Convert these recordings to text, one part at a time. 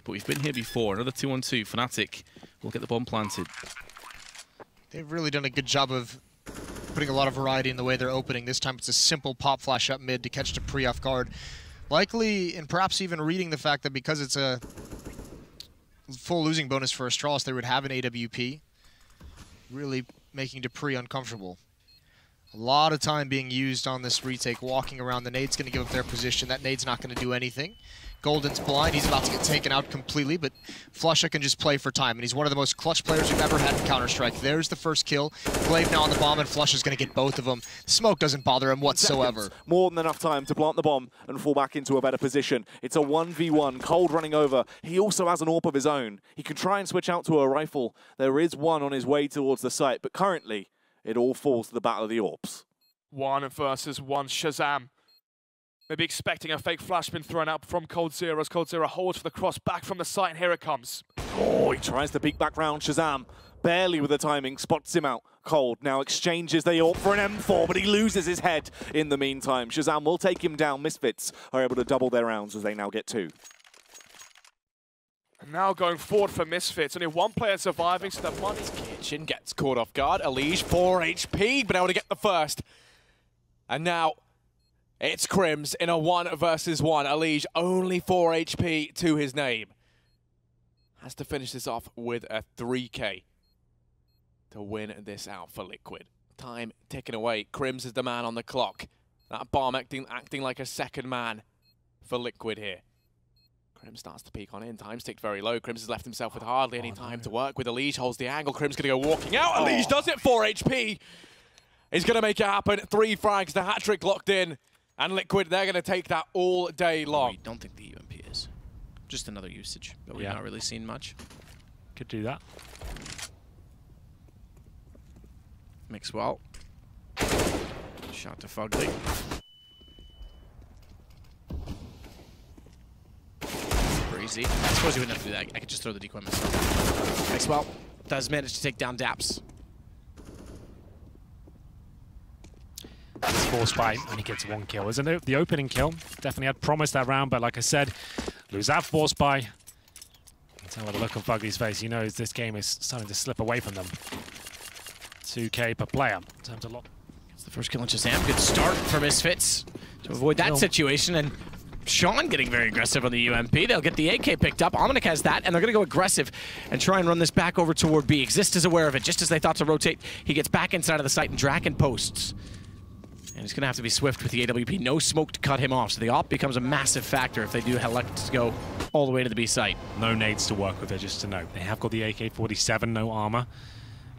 but we've been here before. Another 2-on-2. Fnatic will get the bomb planted. They've really done a good job of putting a lot of variety in the way they're opening. This time it's a simple pop flash up mid to catch dupreeh off guard. Likely, and perhaps even reading the fact that because it's a full losing bonus for Astralis, they would have an AWP, really making dupreeh uncomfortable. A lot of time being used on this retake, walking around. The nade's going to give up their position. That nade's not going to do anything. Golden's blind. He's about to get taken out completely, but flusha can just play for time, and he's one of the most clutch players we've ever had in Counter-Strike. There's the first kill. Glaive now on the bomb, and flusha's going to get both of them. Smoke doesn't bother him whatsoever. Seconds. More than enough time to plant the bomb and fall back into a better position. It's a 1v1. Cold running over. He also has an AWP of his own. He can try and switch out to a rifle. There is one on his way towards the site, but currently, it all falls to the battle of the AWPs. 1 versus 1. Shazam. Maybe expecting a fake flash been thrown out from Cold Zero as Cold Zero holds for the cross back from the site, and here it comes. Oh, he tries to peek back round. Shazam, barely with the timing, spots him out. Cold now exchanges the AWP for an M4, but he loses his head in the meantime. Shazam will take him down. Misfits are able to double their rounds as they now get 2. And now going forward for Misfits. Only one player surviving, so the money's... Kitchen gets caught off guard. Elige, 4 HP, but able to get the first. And now it's Crims in a 1 versus 1. Elige only 4 HP to his name. Has to finish this off with a 3K to win this out for Liquid. Time ticking away. Crims is the man on the clock. That bomb acting like a second man for Liquid here. Crims starts to peek on in. Time's ticked very low. Crims has left himself with hardly any time to work with. Elige holds the angle. Crims going to go walking out. Elige does it. 4 HP. He's going to make it happen. 3 frags. The hat-trick locked in. And Liquid, they're going to take that all day long. I don't think the UMP is. Just another usage, but we've not really seen much. Could do that. Mix well. Shot to Fugly. Breezy. I suppose you wouldn't have to do that. I could just throw the decoy myself. Mix well. Does manage to take down Daps. This force fight, and he gets 1 kill. Isn't it? The opening kill definitely had promised that round, but like I said, lose that force by. You can tell by the look on Fugly's face, he knows this game is starting to slip away from them. 2K per player. In terms of lot. It's the first kill on Shazam. Good start for Misfits to avoid that situation, and Sean getting very aggressive on the UMP. They'll get the AK picked up. Omnic has that, and they're going to go aggressive and try and run this back over toward B. Exist is aware of it. Just as they thought to rotate, he gets back inside of the site, and Draken posts. And he's going to have to be swift with the AWP. No smoke to cut him off, so the AWP becomes a massive factor if they do elect to go all the way to the B site. No nades to work with there, just to note. They have got the AK-47, no armor.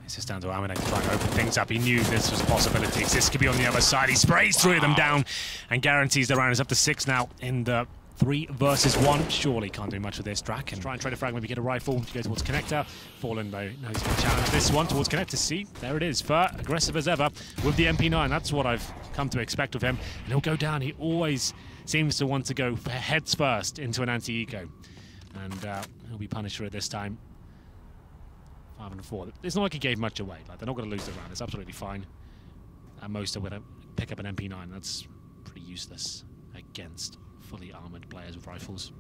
It's just down to Amanek to try and open things up. He knew this was a possibility. Exist could be on the other side. He sprays 3 of them down and guarantees the round is up to 6 now in the 3 versus 1. Surely can't do much with this. Draken try and trade a frag, maybe get a rifle to go towards Connector. Fallen though knows how to challenge this one towards Connector. See, there it is. Fur, aggressive as ever with the MP9. That's what I've come to expect of him. And he'll go down. He always seems to want to go heads first into an anti-eco. And he'll be punished for it this time. 5 and 4. It's not like he gave much away. Like, they're not going to lose the round. It's absolutely fine. At most, they're going to pick up an MP9. That's pretty useless against fully armored players with rifles.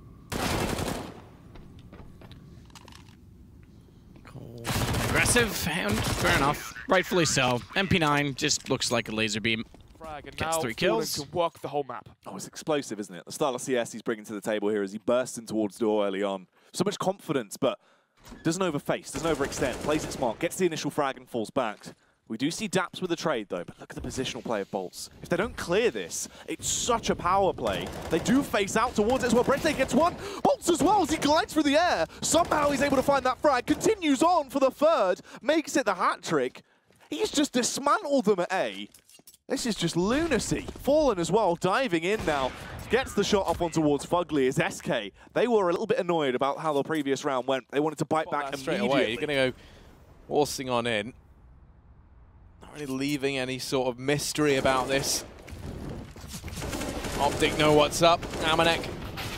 Aggressive, and fair enough. Rightfully so. MP9 just looks like a laser beam. Frag, and Gets now 3 kills. to work the whole map. Oh, it's explosive, isn't it? The style of CS he's bringing to the table here as he bursts in towards door early on. So much confidence, but doesn't overface, doesn't overextend, plays it smart, gets the initial frag and falls back. We do see Daps with the trade though, but look at the positional play of Bolts. If they don't clear this, it's such a power play. They do face out towards it as well. Breathtaking gets 1. Bolts as well as he glides through the air. Somehow he's able to find that frag, continues on for the 3rd, makes it the hat trick. He's just dismantled them at A. This is just lunacy. Fallen as well, diving in now. Gets the shot off on towards Fugly as SK. They were a little bit annoyed about how the previous round went. They wanted to bite back straight immediately. away. You're going to go horsing on in. Not really leaving any sort of mystery about this. Optic know what's up. Amanek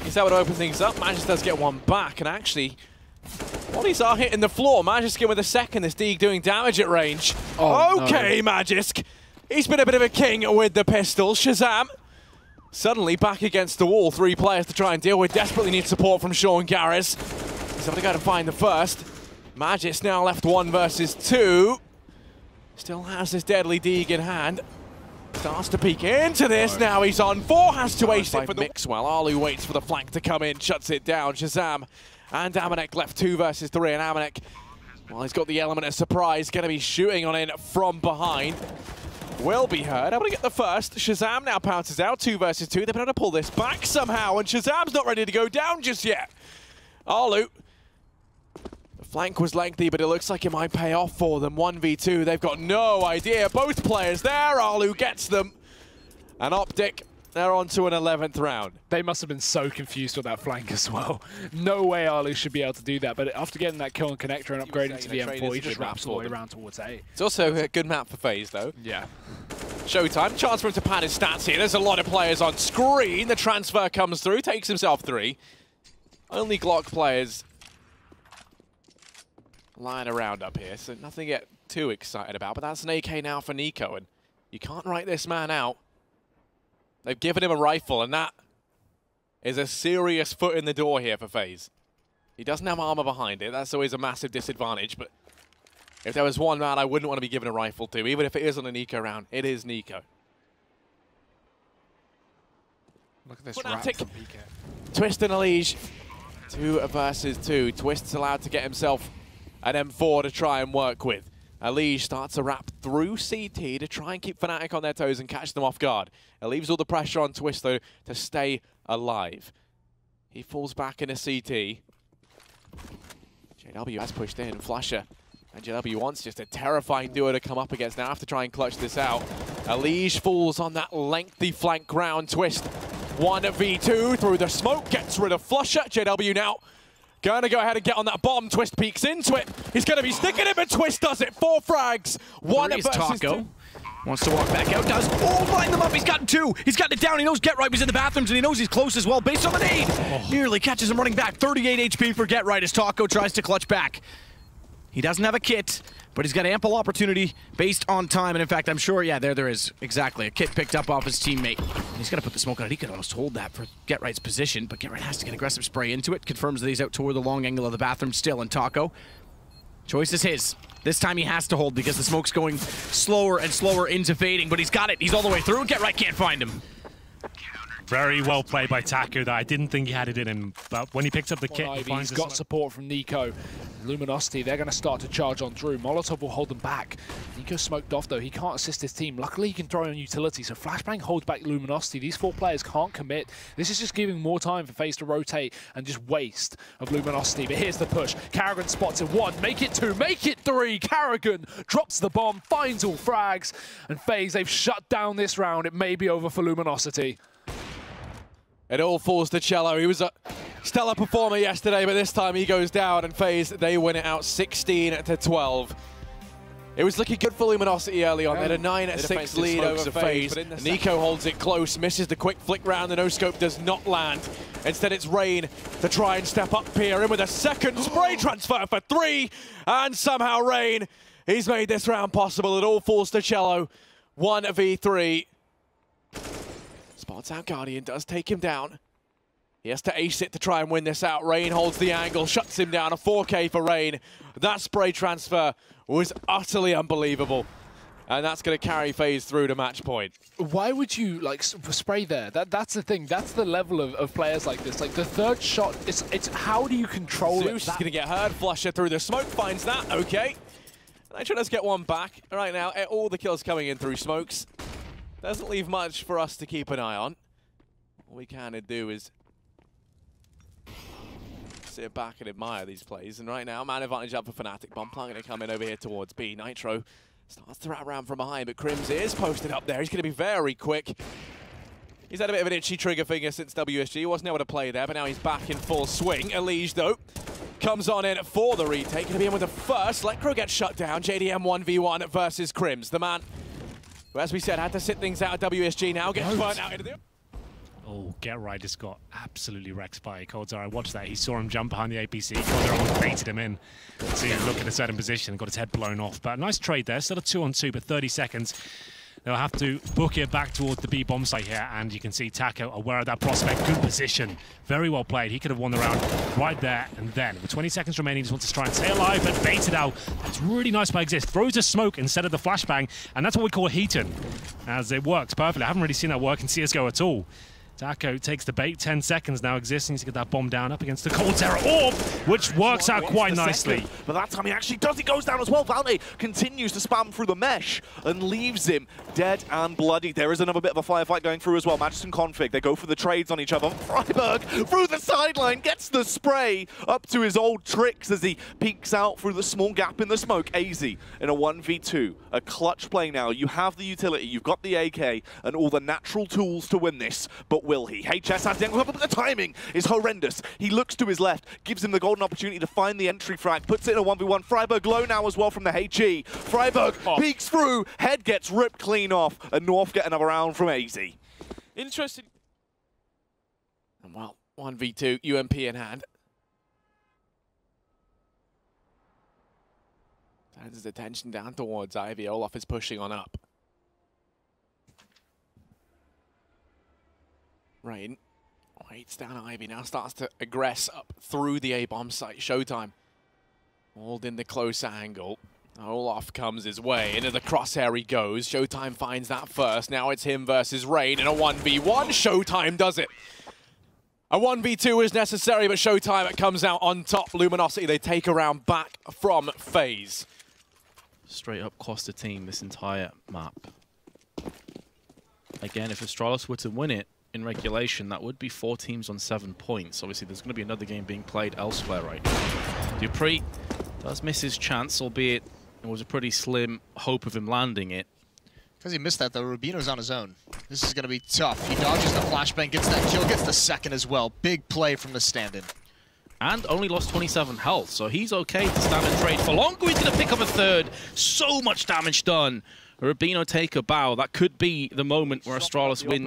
is able to open things up. Magisk does get 1 back, and actually, bodies are hitting the floor. Magisk in with a 2nd. This Deeg doing damage at range. Oh, okay, no. Magisk. He's been a bit of a king with the pistol. Shazam Suddenly back against the wall, 3 players to try and deal with. Desperately need support from Sean Garris. He's going to go to find the first. Magic's now left 1 versus 2. Still has this deadly Deeg in hand. Starts to peek into this. Now he's on 4, has to ace it for the mix. While Arlu waits for the flank to come in, shuts it down. Shazam and Amanek left 2 versus 3, and Amanek, well, he's got the element of surprise, going to be shooting on in from behind. Will be heard. Able to get the first. Shazam now pounces out, 2 versus 2. They've been able to pull this back somehow, and Shazam's not ready to go down just yet. Arlu. The flank was lengthy, but it looks like it might pay off for them. 1v2. They've got no idea. Both players there. Arlu gets them. And Optic, they're on to an 11th round. They must have been so confused with that flank as well. No way Arlu should be able to do that, but after getting that kill on connector and upgrading to the M4, he just wraps all the way around towards A. It's also a good map for FaZe, though. Yeah. Showtime, chance for him to pad his stats here. There's a lot of players on screen. The transfer comes through, takes himself 3. Only Glock players lying around up here, so nothing to get too excited about. But that's an AK now for Nico, and you can't write this man out. They've given him a rifle, and that is a serious foot in the door here for FaZe. He doesn't have armor behind it. That's always a massive disadvantage, but if there was one man I wouldn't want to be given a rifle to, even if it is on a Nico round, it is Nico. Look at this wrap from PK. Twist and Elige, 2 versus 2. Twist's allowed to get himself an M4 to try and work with. Elige starts a wrap through CT to try and keep Fnatic on their toes and catch them off guard. It leaves all the pressure on Twist, though, to stay alive. He falls back in a CT. JW has pushed in. Flusher. And JW wants just a terrifying duo to come up against. Now have to try and clutch this out. Elige falls on that lengthy flank round. Twist 1v2 through the smoke. Gets rid of Flusher. JW now going to go ahead and get on that bomb. Twist peeks into it. He's going to be sticking it, but Twist does it. 4 frags. 1 versus Taco 2. wants to walk back out, does. Oh, line them up. He's gotten 2. He's gotten it down. He knows Get Right was in the bathrooms, and he knows he's close as well based on the nade. Nearly catches him running back. 38 HP for Get Right as Taco tries to clutch back. He doesn't have a kit, but he's got ample opportunity based on time. And in fact, I'm sure, yeah, there is. Exactly. A kit picked up off his teammate. And he's going to put the smoke out. He could almost hold that for Get Right's position, but Get Right has to get aggressive spray into it. Confirms that he's out toward the long angle of the bathroom still, and Taco. Choice is his. This time he has to hold because the smoke's going slower and slower into fading, but he's got it. He's all the way through. Get Right can't find him. Very well played by Taco that I didn't think he had it in him, but when he picks up the kit, he finds he's got support from Nico. Luminosity, they're going to start to charge on through. Molotov will hold them back. Nico smoked off, though. He can't assist his team. Luckily, he can throw in utility, so Flashbang holds back Luminosity. These 4 players can't commit. This is just giving more time for FaZe to rotate and just waste of Luminosity. But here's the push. Karrigan spots it 1, make it 2, make it 3. Karrigan drops the bomb, finds all frags, and FaZe, they've shut down this round. It may be over for Luminosity. It all falls to Cello. He was a stellar performer yesterday, but this time he goes down, and FaZe, they win it out 16-12. It was looking good for Luminosity early on. They had a 9-6 lead over FaZe. Nico holds it close, misses the quick flick round. The no-scope does not land. Instead, it's Rain to try and step up here in with a second spray transfer for 3. And somehow Rain, he's made this round possible. It all falls to Cello. 1v3. Spots out Guardian, does take him down. He has to ace it to try and win this out. Rain holds the angle, shuts him down. A 4K for Rain. That spray transfer was utterly unbelievable. And that's going to carry FaZe through to match point. Why would you like spray there? That's the thing. That's the level of players like this. Like the third shot, it's how do you control Zeus is going to get hurt. Flusher through the smoke, finds that. Okay. Nitro does get 1 back. Right now, all the kills coming in through smokes. Doesn't leave much for us to keep an eye on. All we can do is sit back and admire these plays. And right now, man advantage up for Fnatic. Bomb plant going to come in over here towards B. Nitro starts to wrap around from behind, but Crims is posted up there. He's going to be very quick. He's had a bit of an itchy trigger finger since WSG. He wasn't able to play there, but now he's back in full swing. Elige, though, comes on in for the retake. Going to be in with the first. Lecro gets shut down. JDM 1v1 versus Crims. The man who, as we said, had to sit things out at WSG now. Gets burnt out into the... Oh, Get Right just got absolutely wrecked by Coldzera. I watched that. He saw him jump behind the APC. Coldzera almost baited him in to look at a certain position and got his head blown off. But nice trade there. Still a 2-on-2, but 30 seconds. They'll have to book it back towards the B bomb site here, and you can see Taco aware of that prospect. Good position. Very well played. He could have won the round right there and then. With 20 seconds remaining, he just wants to try and stay alive, but baited out. That's really nice by Exist. Throws a smoke instead of the flashbang, and that's what we call heating, as it works perfectly. I haven't really seen that work in CSGO at all. Taco takes the bait, 10 seconds now. Exist needs to get that bomb down up against the Cold Terror Orb, which works out quite nicely. But that time he actually does. He goes down as well. Valde continues to spam through the mesh and leaves him dead and bloody. There is another bit of a firefight going through as well. Magix and Config, they go for the trades on each other. Freiburg through the sideline gets the spray up to his old tricks as he peeks out through the small gap in the smoke. AZ in a 1v2. A clutch play now. You have the utility, you've got the AK and all the natural tools to win this, but will he? HS has the angle, but the timing is horrendous. He looks to his left, gives him the golden opportunity to find the entry frag, puts it in a 1v1. Freiburg low now as well from the HE. Freiburg peeks through, head gets ripped clean off, and North get another round from AZ. Interesting. And well, 1v2, UMP in hand. Turns his attention down towards Ivy. Olaf is pushing on up. Rain waits down Ivy, now starts to aggress up through the A-bomb site. Showtime hauled in the close angle. Olaf comes his way, into the crosshair he goes. Showtime finds that first. Now it's him versus Rain in a 1v1. Showtime does it. A 1v2 is necessary, but Showtime comes out on top. Luminosity, they take a round back from FaZe. Straight up cost the team this entire map. Again, if Astralis were to win it in regulation, that would be 4 teams on 7 points. Obviously, there's going to be another game being played elsewhere right now. Dupree does miss his chance, albeit it was a pretty slim hope of him landing it. Because he missed that, though, Rubino's on his own. This is going to be tough. He dodges the flashbang, gets that kill, gets the second as well. Big play from the stand-in. And only lost 27 health, so he's okay to stand and trade for longer. He's going to pick up a third. So much damage done. Rubino take a bow. That could be the moment where Astralis win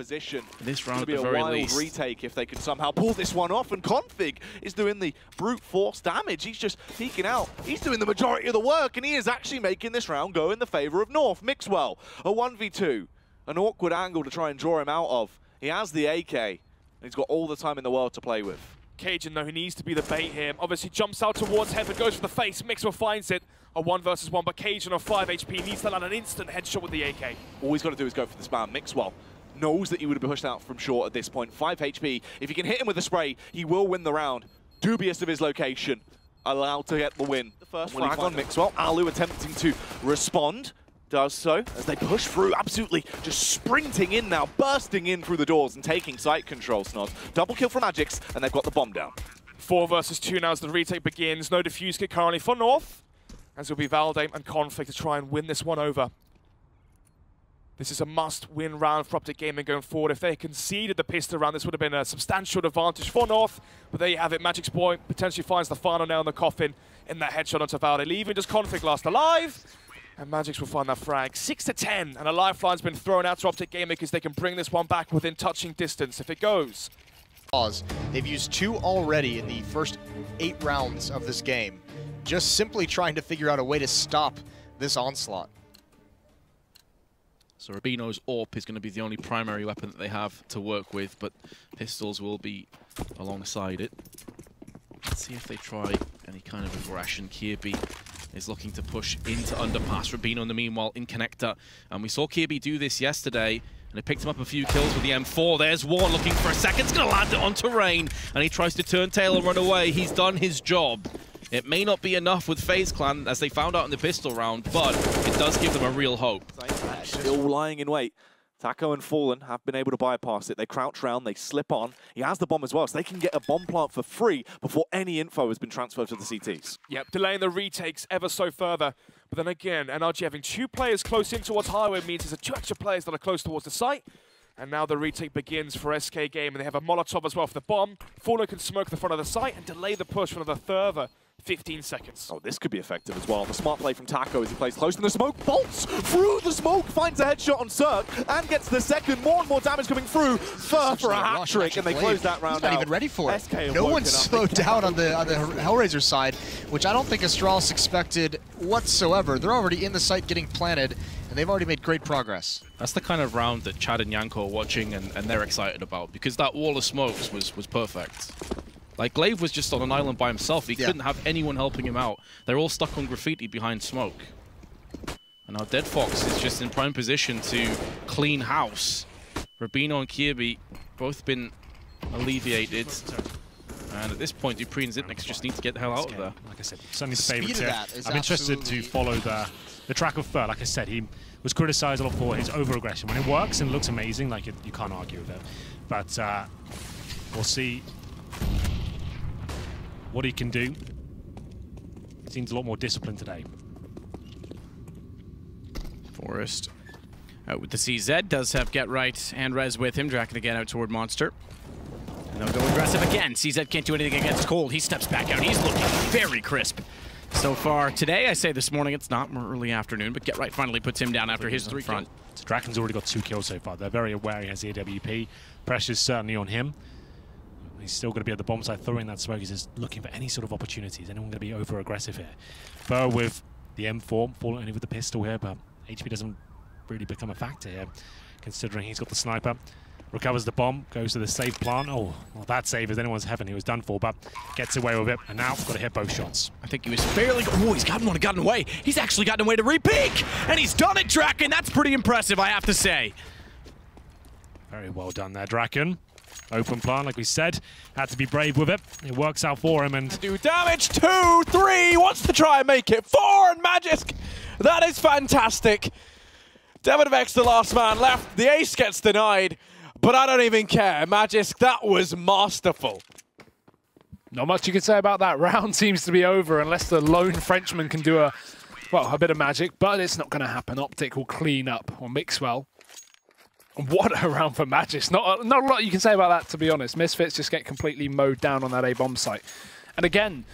this round at the very least. Retake if they could somehow pull this one off, and Config is doing the brute force damage. He's just peeking out. He's doing the majority of the work, and he is actually making this round go in the favor of North. Mixwell, a 1v2, an awkward angle to try and draw him out of. He has the AK, and he's got all the time in the world to play with. Cajun, though, he needs to be the bait here. Obviously jumps out towards Heaven, goes for the face. Mixwell finds it. A 1 versus 1, but Cajun on 5 HP needs to land an instant headshot with the AK. All he's got to do is go for the spam. Mixwell knows that he would have been pushed out from short at this point. 5 HP. If he can hit him with a spray, he will win the round. Dubious of his location. Allowed to get the win. The first flag on Mixwell. Alu attempting to respond. Does so as they push through, absolutely just sprinting in now, bursting in through the doors and taking site control. Snod. Double kill from Magix, and they've got the bomb down. 4 versus 2 now as the retake begins. No defuse kit currently for North, as it will be Valde and Conflict to try and win this one over. This is a must-win round for Optic Gaming going forward. If they conceded the pistol round, this would have been a substantial advantage for North. But there you have it. Magic's boy potentially finds the final nail in the coffin in that headshot onto Valde, leaving just Conflict last alive. And Magix will find that frag. 6-10, and a lifeline's been thrown out to Optic Gaming because they can bring this one back within touching distance if it goes. They've used 2 already in the first 8 rounds of this game, just simply trying to figure out a way to stop this onslaught. So Rubino's AWP is going to be the only primary weapon that they have to work with, but pistols will be alongside it. Let's see if they try any kind of aggression. Kirby is looking to push into underpass. Rubino in the meanwhile in connector. And we saw Kirby do this yesterday, and it picked him up a few kills with the M4. There's Warren looking for a second. It's going to land it onto Rain, and he tries to turn tail and run away. He's done his job. It may not be enough with FaZe Clan, as they found out in the pistol round, but it does give them a real hope. Still lying in wait. Taco and Fallen have been able to bypass it. They crouch round, they slip on. He has the bomb as well, so they can get a bomb plant for free before any info has been transferred to the CTs. Yep, delaying the retakes ever so further. But then again, NRG having 2 players close in towards Highway means there's 2 extra players that are close towards the site. And now the retake begins for SK Game, and they have a Molotov as well for the bomb. Fallen can smoke the front of the site and delay the push for another further 15 seconds. Oh, this could be effective as well. The smart play from Taco as he plays close to the smoke, bolts through the smoke, finds a headshot on Cirque, and gets the second. More and more damage coming through. Fur for a hat trick, and they close that round out. He's not even ready for it. No one slowed down on the Hellraiser side, which I don't think Astralis expected whatsoever. They're already in the site getting planted, and they've already made great progress. That's the kind of round that Chad and Yanko are watching and they're excited about, because that wall of smokes was perfect. Like, Glaive was just on an island by himself. He couldn't have anyone helping him out. They're all stuck on graffiti behind smoke. And now Dead Fox is just in prime position to clean house. Rubino and Kirby both been alleviated. And at this point, Dupree and Zitniks just need to get the hell out of there. Like I said, certainly the Speed favourites of here. that is I'm interested to follow the track of Fur. Like I said, he was criticised a lot for his over-aggression. When it works and looks amazing, like you can't argue with it. But we'll see what he can do. Seems a lot more disciplined today. Forrest out with the CZ, does have Get Right and Rez with him, Draken again out toward Monster. And they'll go aggressive again. CZ can't do anything against Cold. He steps back out. He's looking very crisp so far today. I say this morning, it's not more early afternoon, but Get Right finally puts him down after his 3 front. So Draken's already got 2 kills so far. They're very aware he has the AWP. Pressure's certainly on him. He's still going to be at the bomb site throwing that smoke. He's just looking for any sort of opportunities. Anyone going to be over-aggressive here? Fur with the M4, falling only with the pistol here, but HP doesn't really become a factor here, considering he's got the sniper. Recovers the bomb, goes to the safe plant. Oh, well, that save is anyone's heaven. He was done for, but gets away with it, and now got to hit both shots. I think he was fairly... Oh, he's gotten away. He's actually gotten away to re-peek, and he's done it, Draken. That's pretty impressive, I have to say. Very well done there, Draken. Open plant, like we said, had to be brave with it. It works out for him, and... Do damage, 2, 3, wants to try and make it, 4, and Magisk. That is fantastic. Devonovek's the last man left. The ace gets denied, but I don't even care. Magisk, that was masterful. Not much you can say about that. Round seems to be over unless the lone Frenchman can do a bit of magic, but it's not going to happen. Optic will clean up on Mixwell. What a round for Magis. Not a lot you can say about that, to be honest. Misfits just get completely mowed down on that A-bomb site. And again,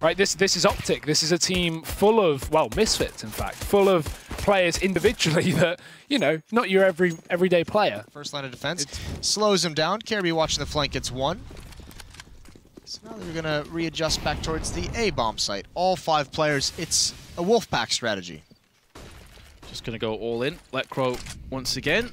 right, this is Optic. This is a team full of, well, Misfits, in fact, full of players individually that, you know, not your everyday player. First line of defense slows him down. Kirby watching the flank gets 1. So now they're going to readjust back towards the A-bomb site. All 5 players, it's a Wolfpack strategy. Just going to go all in. Let Crow once again.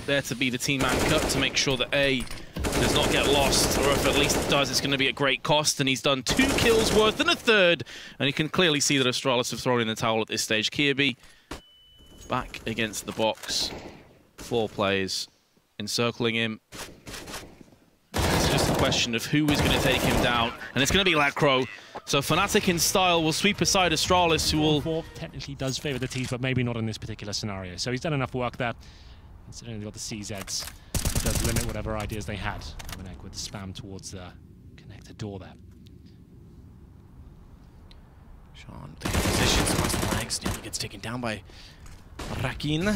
There to be the team anchor to make sure that A does not get lost, or if at least it does, it's going to be at great cost. And he's done 2 kills worth and a third. And you can clearly see that Astralis have thrown in the towel at this stage. Kirby back against the box. 4 players encircling him. It's just a question of who is going to take him down. And it's going to be Lacro. So Fnatic in style will sweep aside Astralis, who will... 4 technically does favour the T's, but maybe not in this particular scenario. So he's done enough work there. Considering they've got the CZs, it does limit whatever ideas they had. Amanek with the spam towards the connector door there. Sean with the good positions across the legs. Nearly gets taken down by Rakin.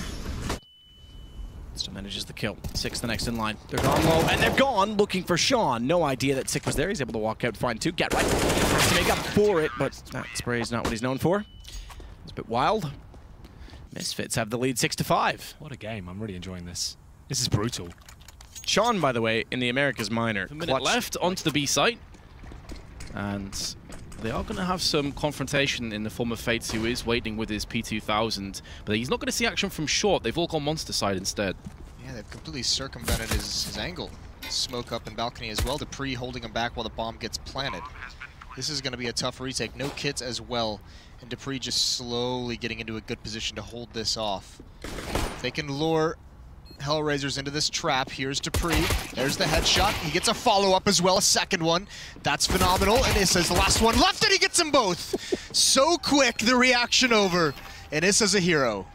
Still manages the kill. 6 the next in line. They're gone low, and they're gone looking for Sean. No idea that Sick was there. He's able to walk out, find 2. Get right. Has to make up for it, but that spray is not what he's known for. It's a bit wild. Misfits have the lead 6-5. What a game. I'm really enjoying this. This is brutal. Sean, by the way, in the Americas Minor. A minute left onto the B site. And they are going to have some confrontation in the form of Fates, who is waiting with his P2000. But he's not going to see action from short. They've all gone Monster side instead. Yeah, they've completely circumvented his angle. Smoke up in balcony as well. Dupree holding him back while the bomb gets planted. This is going to be a tough retake. No kits as well. And Dupree just slowly getting into a good position to hold this off. If they can lure Hellraisers into this trap. Here's Dupree. There's the headshot. He gets a follow-up as well, a second one. That's phenomenal. And Issa's the last one left, and he gets them both. So quick, the reaction over. And Issa's a hero.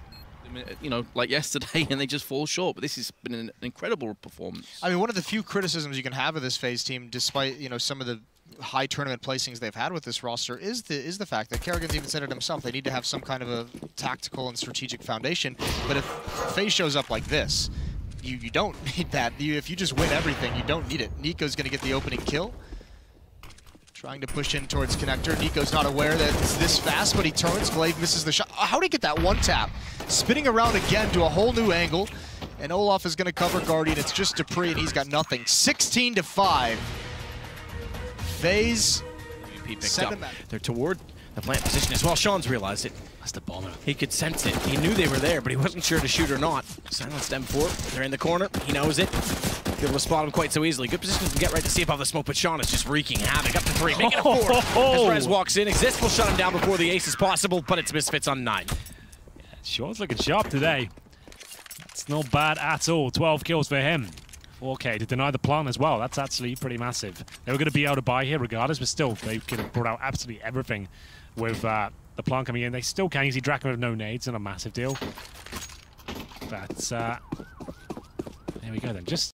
You know, like yesterday, and they just fall short. But this has been an incredible performance. I mean, one of the few criticisms you can have of this FaZe team, despite, you know, some of the high tournament placings they've had with this roster, is the fact that Kerrigan's even said it himself. They need to have some kind of a tactical and strategic foundation. But if FaZe shows up like this, you don't need that. If you just win everything, you don't need it. Nico's going to get the opening kill. Trying to push in towards connector. Nico's not aware that it's this fast, but he turns. Glaive misses the shot. How did he get that one tap? Spinning around again to a whole new angle. And Olaf is going to cover Guardian. It's just Dupree, and he's got nothing. 16-5. FaZe picked up. They're toward the plant position as well. Sean's realized it. That's the bomber. He could sense it. He knew they were there, but he wasn't sure to shoot or not. Silenced M4. They're in the corner. He knows it. Be able to spot him quite so easily. Good position to get right to see above the smoke, but Sean is just wreaking havoc. Up to 3, making it 4. As Rez walks in, Exist will shut him down before the ace is possible, but it's Misfits on 9. Sean's looking sharp today. It's not bad at all. 12 kills for him. 4K to deny the plant as well. That's actually pretty massive. They were going to be able to buy here regardless, but still, they could have brought out absolutely everything with the plant coming in. They still can. You see Draken with no nades, and a massive deal. But there we go then. Just